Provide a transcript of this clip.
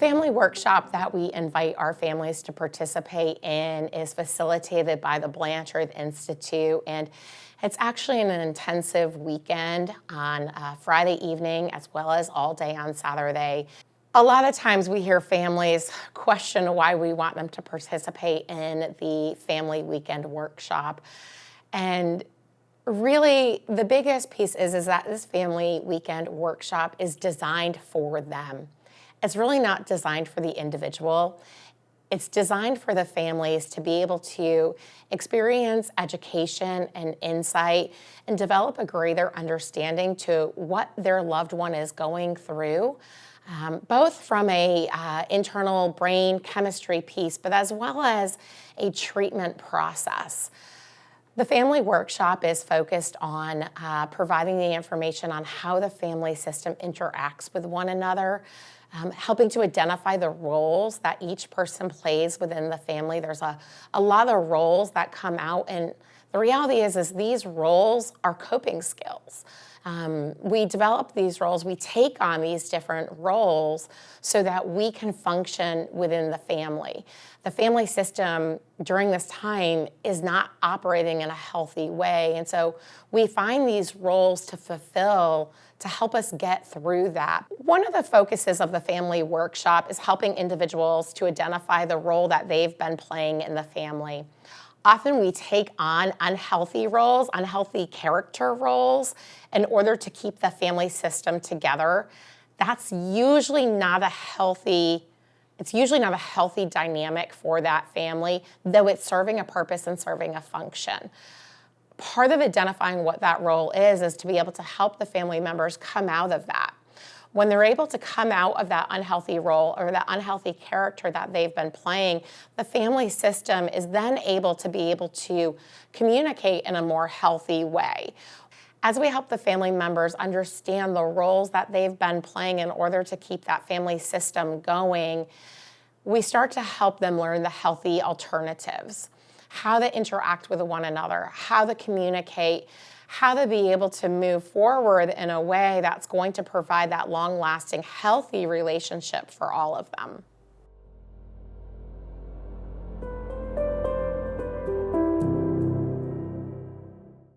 family workshop that we invite our families to participate in is facilitated by the Blanchard Institute, and it's actually an intensive weekend on Friday evening as well as all day on Saturday. A lot of times we hear families question why we want them to participate in the family weekend workshop. And really, the biggest piece is that this family weekend workshop is designed for them. It's really not designed for the individual. It's designed for the families to be able to experience education and insight and develop a greater understanding to what their loved one is going through, both from a internal brain chemistry piece, but as well as a treatment process. The family workshop is focused on providing the information on how the family system interacts with one another, helping to identify the roles that each person plays within the family. There's a lot of roles that come out, and the reality is these roles are coping skills. We develop these roles, we take on these different roles so that we can function within the family. The family system during this time is not operating in a healthy way, and so we find these roles to fulfill to help us get through that. One of the focuses of the family workshop is helping individuals to identify the role that they've been playing in the family. Often we take on unhealthy roles, unhealthy character roles in order to keep the family system together. That's usually not a healthy dynamic for that family, though it's serving a purpose and serving a function. Part of identifying what that role is to be able to help the family members come out of that. When they're able to come out of that unhealthy role or that unhealthy character that they've been playing, the family system is then able to communicate in a more healthy way. As we help the family members understand the roles that they've been playing in order to keep that family system going, we start to help them learn the healthy alternatives, how to interact with one another, how to communicate, how to be able to move forward in a way that's going to provide that long-lasting, healthy relationship for all of them.